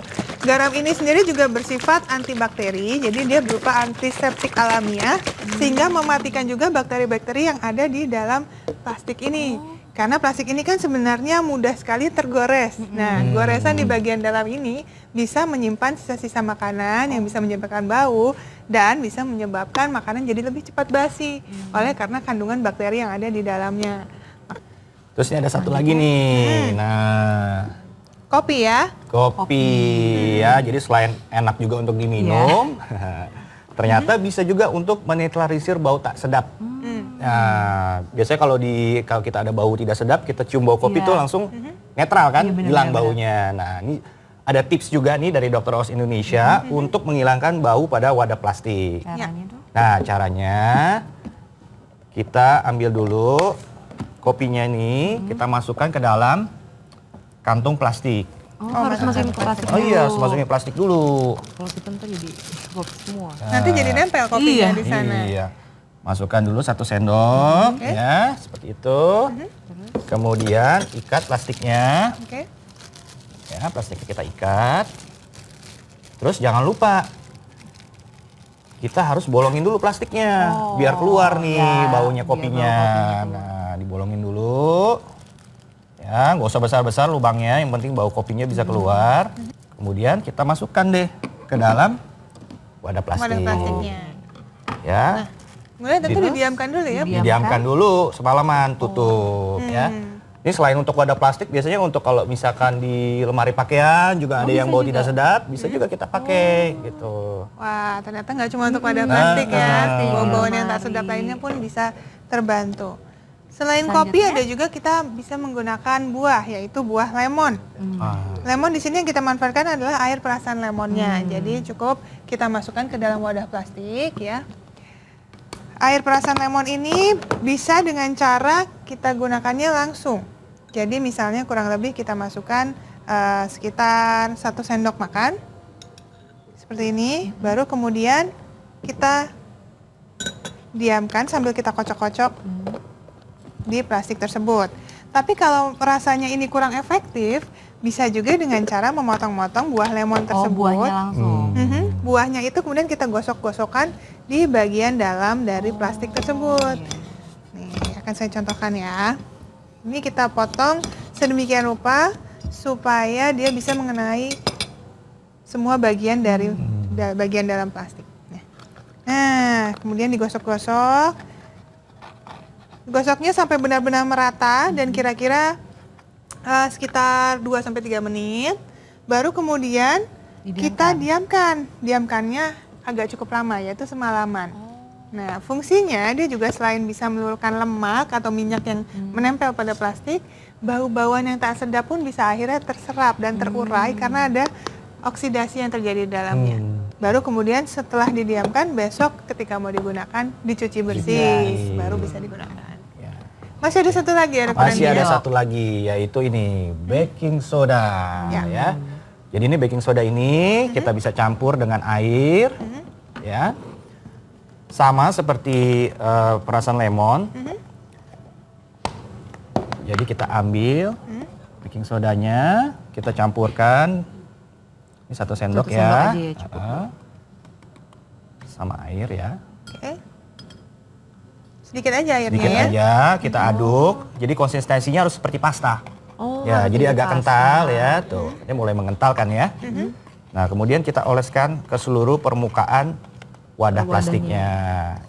Garam ini sendiri juga bersifat antibakteri, jadi dia berupa antiseptik alamiah, sehingga mematikan juga bakteri-bakteri yang ada di dalam plastik ini. Karena plastik ini kan sebenarnya mudah sekali tergores. Nah, goresan di bagian dalam ini bisa menyimpan sisa-sisa makanan yang bisa menyebabkan bau dan bisa menyebabkan makanan jadi lebih cepat basi oleh karena kandungan bakteri yang ada di dalamnya. Terus ini ada satu lagi nih. Nah, Kopi ya. kopi ya. Jadi selain enak juga untuk diminum, ternyata bisa juga untuk menetralisir bau tak sedap. Nah, biasanya kalau kita ada bau tidak sedap, kita cium bau kopi itu langsung netral kan, hilang baunya. Nah, ini ada tips juga nih dari Dr. Oz Indonesia untuk menghilangkan bau pada wadah plastik. Nah, caranya kita ambil dulu kopinya ini, kita masukkan ke dalam kantung plastik. Harus masukin ke plastik. Oh iya, harus masukin plastik dulu. Kalau kita ntar jadi skop semua. Nanti jadi nempel kopinya di sana. Iya. Masukkan dulu 1 sendok ya, seperti itu. Kemudian ikat plastiknya. Oke. Ya, plastiknya kita ikat. Terus jangan lupa kita harus bolongin dulu plastiknya biar keluar nih baunya kopinya. Nah, dibolongin dulu. Ya, nggak usah besar-besar lubangnya, yang penting bau kopinya bisa keluar. Kemudian kita masukkan deh ke dalam wadah plastik. Wadah plastiknya. Ya. Kemudian tentu Gitu. didiamkan dulu ya. Didiamkan dulu semalaman, tutup ya. Ini selain untuk wadah plastik, biasanya untuk kalau misalkan di lemari pakaian juga ada yang bau tidak sedap, bisa juga kita pakai gitu. Wah, ternyata nggak cuma untuk wadah plastik ya. Bau-bauan yang tak sedap lainnya pun bisa terbantu. Selain kopi ada juga kita bisa menggunakan buah, yaitu buah lemon. Lemon di sini yang kita manfaatkan adalah air perasan lemonnya. Jadi cukup kita masukkan ke dalam wadah plastik ya. Air perasan lemon ini bisa dengan cara kita gunakannya langsung. Jadi misalnya kurang lebih kita masukkan sekitar 1 sendok makan. Seperti ini. Baru kemudian kita diamkan sambil kita kocok-kocok di plastik tersebut. Tapi kalau rasanya ini kurang efektif, bisa juga dengan cara memotong-motong buah lemon tersebut. buahnya langsung. Buahnya itu kemudian kita gosok-gosokkan di bagian dalam dari plastik tersebut. Nih, akan saya contohkan ya. Ini kita potong sedemikian rupa supaya dia bisa mengenai semua bagian dari bagian dalam plastik. Nah, kemudian digosok-gosok. Gosoknya sampai benar-benar merata dan kira-kira sekitar 2-3 menit. Baru kemudian kita diamkan. Diamkannya agak cukup lama, yaitu semalaman. Nah, fungsinya dia juga selain bisa meluluhkan lemak atau minyak yang menempel pada plastik, bau-bauan yang tak sedap pun bisa akhirnya terserap dan terurai karena ada oksidasi yang terjadi di dalamnya. Baru kemudian setelah didiamkan, besok ketika mau digunakan dicuci bersih, baru bisa digunakan. Masih ada satu lagi ya, Masih ada satu lagi, yaitu ini baking soda ya. Jadi ini baking soda ini kita bisa campur dengan air, ya. Sama seperti perasan lemon. Jadi kita ambil baking sodanya, kita campurkan. Ini 1 sendok Satu ya. sendok aja ya, cukup. Sama air ya. Oke. Sedikit aja airnya Sedikit ya. aja kita aduk. Jadi konsistensinya harus seperti pasta. Ya, jadi agak kental ya. Tuh, ini mulai mengental kan ya. Nah, kemudian kita oleskan ke seluruh permukaan wadah plastiknya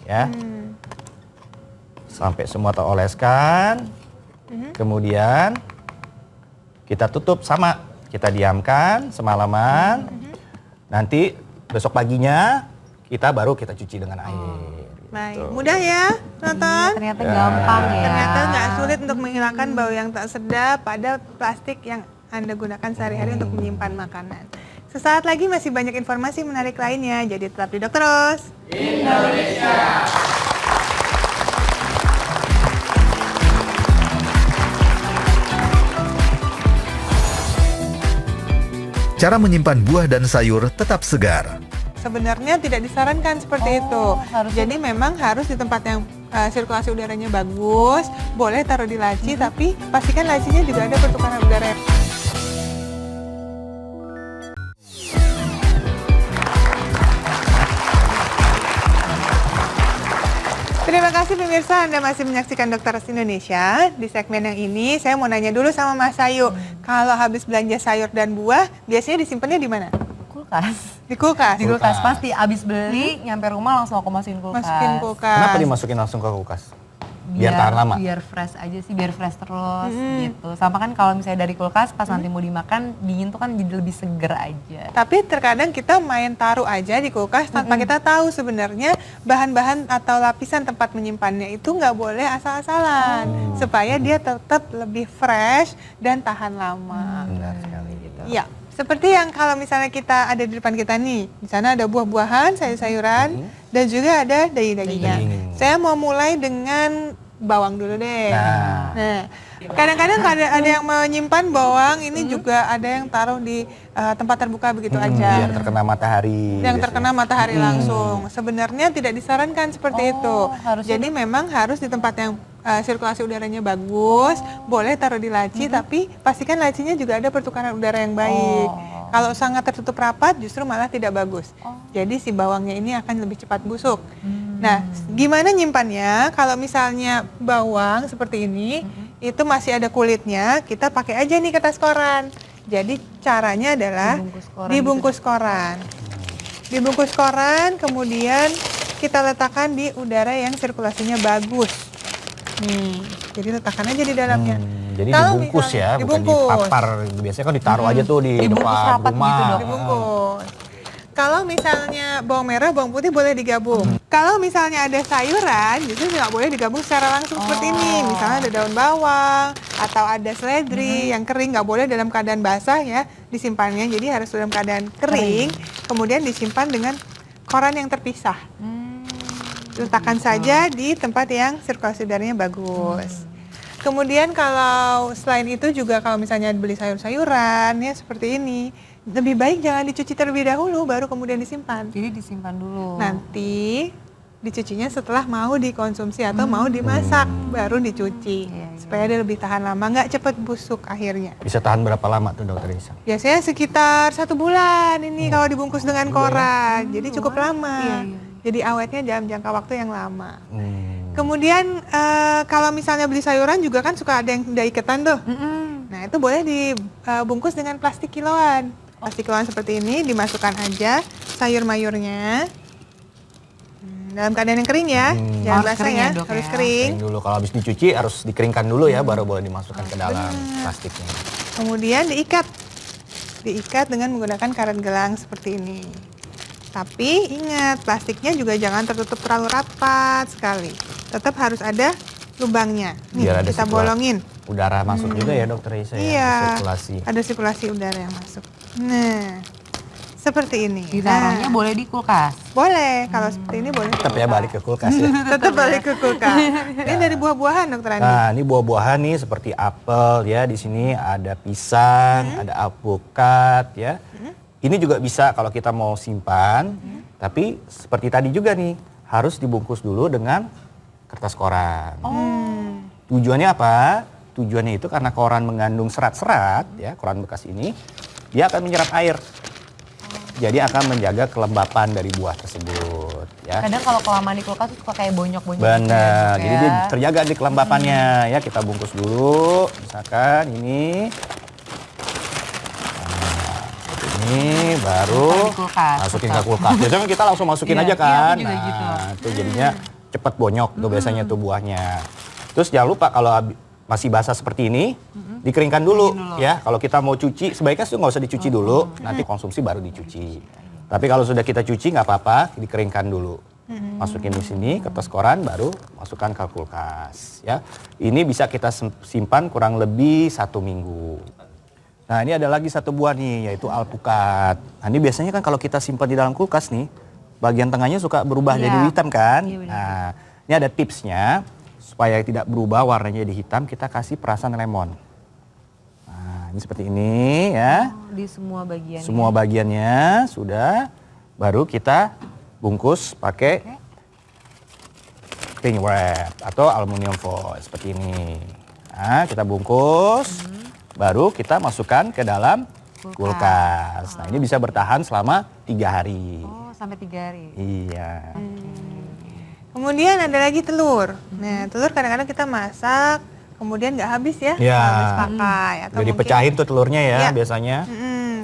ya. Sampai semua teroleskan. Kemudian kita tutup sama. Kita diamkan semalaman. Nanti besok paginya kita cuci dengan air. Baik, mudah ya, nonton. Ternyata gampang ya. Ternyata nggak sulit untuk menghilangkan bau yang tak sedap pada plastik yang Anda gunakan sehari-hari untuk menyimpan makanan. Sesaat lagi masih banyak informasi menarik lainnya, jadi tetap di Dokter Ros. Cara menyimpan buah dan sayur tetap segar. Sebenarnya tidak disarankan seperti itu. Jadi memang harus di tempat yang sirkulasi udaranya bagus, boleh taruh di laci, tapi pastikan lacinya juga ada pertukaran udara. Terima kasih pemirsa, Anda masih menyaksikan Dokter Ros Indonesia. Di segmen yang ini saya mau nanya dulu sama Mas Ayu, kalau habis belanja sayur dan buah, biasanya disimpannya di mana? Kulkas. Di kulkas? Di kulkas pasti abis beli nyampe rumah langsung aku masukin kulkas. Masukin kulkas. Kenapa dimasukin langsung ke kulkas? Biar tahan lama. Biar fresh aja sih, biar fresh terus gitu. Sama kan kalau misalnya dari kulkas pas nanti mau dimakan dingin tuh kan jadi lebih seger aja. Tapi terkadang kita main taruh aja di kulkas tanpa kita tahu sebenarnya bahan-bahan atau lapisan tempat menyimpannya itu nggak boleh asal-asalan. Supaya dia tetap lebih fresh dan tahan lama. Benar sekali gitu. Iya. Seperti yang kalau misalnya kita ada di depan kita nih, di sana ada buah-buahan, sayur-sayuran, dan juga ada daging-dagingnya. Daging. Saya mau mulai dengan bawang dulu deh. Nah. Kadang-kadang ada yang menyimpan bawang, ini juga ada yang taruh di tempat terbuka begitu aja. Biar terkena matahari. Yang terkena matahari langsung. Sebenarnya tidak disarankan seperti itu. Jadi memang harus di tempat yang sirkulasi udaranya bagus, boleh taruh di laci, tapi pastikan lacinya juga ada pertukaran udara yang baik. Kalau sangat tertutup rapat justru malah tidak bagus. Jadi si bawangnya ini akan lebih cepat busuk. Nah, gimana nyimpannya? Kalau misalnya bawang seperti ini, itu masih ada kulitnya, kita pakai aja nih kertas koran. Jadi caranya adalah dibungkus koran. Dibungkus koran, kemudian kita letakkan di udara yang sirkulasinya bagus. Nih, jadi letakkan aja di dalamnya. Jadi Kalau dibungkus misalnya- ya, bukan dipapar. Biasanya kan ditaruh aja tuh di Dibungkus depan rapat rumah. gitu, Dok. Dibungkus. Kalau misalnya bawang merah, bawang putih boleh digabung. Kalau misalnya ada sayuran, justru nggak boleh digabung secara langsung seperti ini. Misalnya ada daun bawang atau ada seledri yang kering, nggak boleh dalam keadaan basah ya disimpannya. Jadi harus dalam keadaan kering, kemudian disimpan dengan koran yang terpisah. Letakkan saja di tempat yang sirkulasi udaranya bagus. Kemudian kalau selain itu juga kalau misalnya beli sayur-sayuran ya seperti ini, lebih baik jangan dicuci terlebih dahulu baru kemudian disimpan. Jadi disimpan dulu. Nanti dicucinya setelah mau dikonsumsi atau mau dimasak, baru dicuci. Supaya dia lebih tahan lama, nggak cepet busuk akhirnya. Bisa tahan berapa lama tuh Dokter Isa? Biasanya sekitar 1 bulan ini kalau dibungkus dengan koran, jadi cukup lama. Jadi awetnya dalam jangka waktu yang lama. Kemudian kalau misalnya beli sayuran juga kan suka ada yang udah iketan tuh. Nah itu boleh dibungkus dengan plastik kiloan. Plastik kiloan seperti ini dimasukkan aja sayur mayurnya. Dalam keadaan yang kering ya, jangan Harus basah kering ya, ya, Dok, harus ya. kering. Kering dulu, kalau habis dicuci harus dikeringkan dulu ya, baru boleh dimasukkan ke dalam plastiknya. Kemudian diikat dengan menggunakan karet gelang seperti ini. Tapi ingat, plastiknya juga jangan tertutup terlalu rapat sekali. Tetap harus ada lubangnya. Nih, Biar ada kita sirkulasi. bolongin. Udara masuk juga ya Dokter Isa ya, Iya, sirkulasi. ada sirkulasi udara yang masuk. Nah, seperti ini. Ditaruhnya boleh di kulkas. Boleh, kalau seperti ini boleh. Tetap ya balik ke kulkas ya. Tetap balik ke kulkas. Ini dari buah-buahan, Dokter Andi. Nah, ini buah-buahan nih seperti apel ya. Di sini ada pisang, ada alpukat ya. Ini juga bisa kalau kita mau simpan. Tapi seperti tadi juga nih, harus dibungkus dulu dengan kertas koran. Tujuannya apa? Tujuannya itu karena koran mengandung serat-serat ya, koran bekas ini, dia akan menyerap air. Jadi akan menjaga kelembapan dari buah tersebut ya. Kadang kalau kelamaan di kulkas tuh suka kayak bonyok-bonyok. Benar, gitu jadi ya. dia terjaga di kelembapannya ya. Kita bungkus dulu, misalkan ini. Nah, ini baru Taruh di kulkas, masukin ke tetap. kulkas. Biasanya kan kita langsung masukin Iya, aja iya, kan. aku juga gitu. Nah, itu jadinya cepat bonyok tuh biasanya tuh buahnya. Terus jangan lupa kalau masih basah seperti ini, dikeringkan dulu ya. Kalau kita mau cuci, sebaiknya sih nggak usah dicuci dulu, nanti konsumsi baru dicuci. Tapi kalau sudah kita cuci nggak apa-apa, dikeringkan dulu. Masukin di sini kertas koran, baru masukkan ke kulkas ya. Ini bisa kita simpan kurang lebih 1 minggu. Nah ini ada lagi satu buah nih, yaitu alpukat. Nah ini biasanya kan kalau kita simpan di dalam kulkas nih, bagian tengahnya suka berubah Iya. jadi hitam kan. Iya, benar. Nah ini ada tipsnya, supaya tidak berubah warnanya jadi hitam, kita kasih perasan lemon. Nah ini seperti ini ya. Oh, di semua bagian. Semua bagiannya sudah, baru kita bungkus pakai cling wrap atau aluminium foil seperti ini. Nah, kita bungkus, baru kita masukkan ke dalam kulkas. Nah, ini bisa bertahan selama 3 hari. Oh, sampai 3 hari. Iya. Kemudian ada lagi telur. Nah, telur kadang-kadang kita masak, kemudian nggak habis ya, Ya. nggak habis pakai. Atau Jadi mungkin- pecahin tuh telurnya ya Iya. biasanya.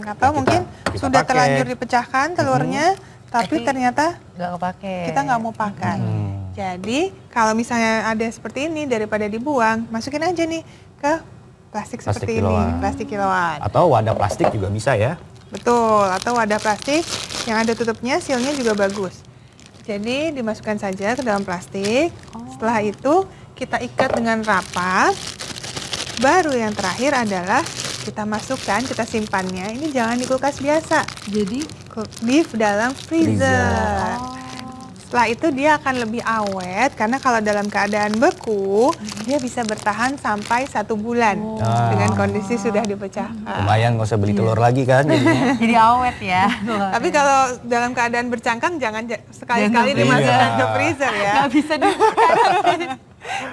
Atau Kita- mungkin kita sudah pakai. terlanjur dipecahkan telurnya, tapi ternyata Nggak kepake. kita nggak mau pakai. Jadi kalau misalnya ada seperti ini, daripada dibuang, masukin aja nih ke plastik Plastik seperti kiloan. ini, plastik kiloan. Atau wadah plastik juga bisa ya. Betul, atau wadah plastik yang ada tutupnya, sealnya juga bagus. Jadi dimasukkan saja ke dalam plastik. Setelah itu kita ikat dengan rapat. Baru yang terakhir adalah kita masukkan, kita simpannya. Ini jangan di kulkas biasa, Jadi di dalam freezer. Setelah itu dia akan lebih awet karena kalau dalam keadaan beku dia bisa bertahan sampai 1 bulan dengan kondisi sudah dipecahkan. Lumayan nggak usah beli telur lagi kan jadinya. jadi awet ya. Tapi kalau dalam keadaan bercangkang jangan sekali-kali Jangan. dimasukkan Iya. ke freezer ya. Nggak bisa di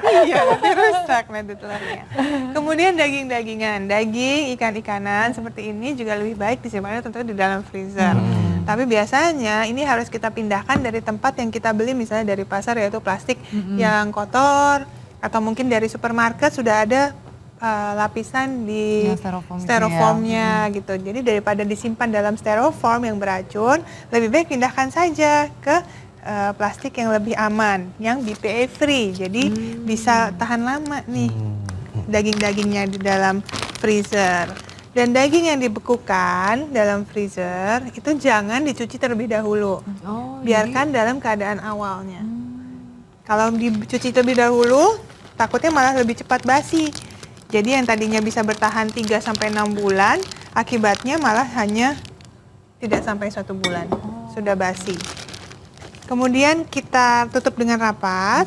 Iya, nanti rusak nanti telurnya. Kemudian daging-dagingan, daging, ikan-ikanan seperti ini juga lebih baik disimpannya tentu di dalam freezer. Tapi biasanya ini harus kita pindahkan dari tempat yang kita beli, misalnya dari pasar yaitu plastik yang kotor, atau mungkin dari supermarket sudah ada lapisan di Yang styrofoam gitu styrofoamnya gitu. Jadi daripada disimpan dalam styrofoam yang beracun, lebih baik pindahkan saja ke plastik yang lebih aman, yang BPA free. Jadi bisa tahan lama nih daging-dagingnya di dalam freezer. Dan daging yang dibekukan dalam freezer itu jangan dicuci terlebih dahulu. Oh, Biarkan dalam keadaan awalnya. Kalau dicuci terlebih dahulu, takutnya malah lebih cepat basi. Jadi yang tadinya bisa bertahan 3 sampai 6 bulan, akibatnya malah hanya tidak sampai 1 bulan. Sudah basi. Kemudian kita tutup dengan rapat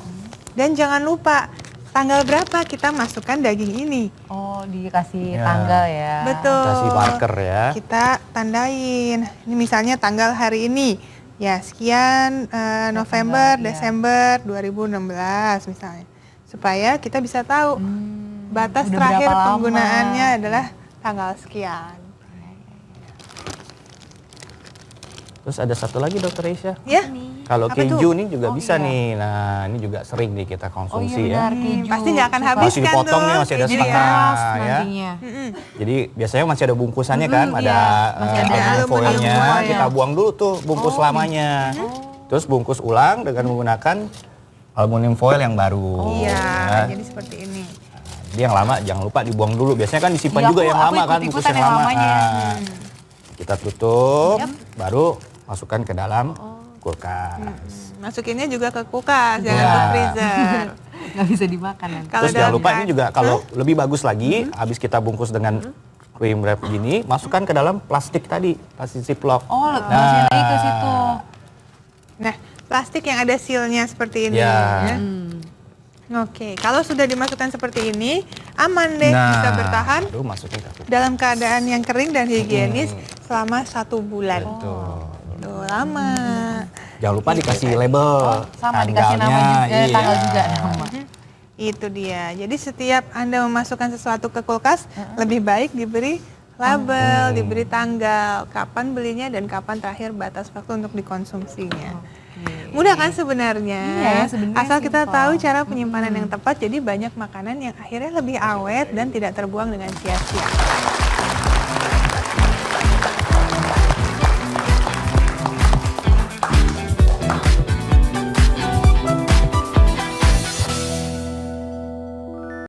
dan jangan lupa tanggal berapa kita masukkan daging ini. Oh, dikasih Ya. tanggal ya. Betul. Kasih marker ya. Kita tandain. Ini misalnya tanggal hari ini Ya, sekian November, ya. Desember 2016 misalnya. Supaya kita bisa tahu batas udah terakhir berapa lama. penggunaannya adalah tanggal sekian. Terus ada satu lagi Dokter Aisyah. Ya, Kalau Apa keju tuh? nih juga bisa nih. Nah, ini juga sering nih kita konsumsi ya. keju. pasti nggak akan habis Masih kan dipotong tuh. nih, masih ada keju setengah ya. nantinya. Jadi biasanya masih ada bungkusannya kan, ada masih ada aluminium foilnya, aluminium foil. kita buang dulu tuh bungkus lamanya. Terus bungkus ulang dengan menggunakan aluminium foil yang baru. Iya, Ya. jadi seperti ini. Jadi yang lama jangan lupa dibuang dulu. Biasanya kan disimpan Iya, juga yang aku lama kan, bungkus ikut-ikutan yang yang lama. lamanya. Nah, kita tutup, baru masukkan ke dalam kulkas. Masukinnya juga ke kulkas, jangan Iya. ke freezer. Nggak bisa dimakan nanti. Kalau Terus jangan dalam lupa ini keadaan- juga kalau lebih bagus lagi, habis kita bungkus dengan cream wrap gini, masukkan ke dalam plastik tadi, plastik ziplock. Oh, masukin lagi ke situ. Nah, plastik yang ada sealnya seperti ini. Ya. Ya. Oke, kalau sudah dimasukkan seperti ini, aman deh, bisa bertahan baru masukin ke kulkas. dalam keadaan yang kering dan higienis selama 1 bulan. Betul. Tuh, lama. Jangan lupa dikasih label, Sama dikasih nama juga, iya. tanggal juga nama. Itu dia. Jadi setiap Anda memasukkan sesuatu ke kulkas, lebih baik diberi label, diberi tanggal, kapan belinya dan kapan terakhir batas waktu untuk dikonsumsinya. Mudah kan sebenarnya? Iya ya, sebenarnya Asal kita simpel. tahu cara penyimpanan yang tepat, jadi banyak makanan yang akhirnya lebih awet dan tidak terbuang dengan sia-sia.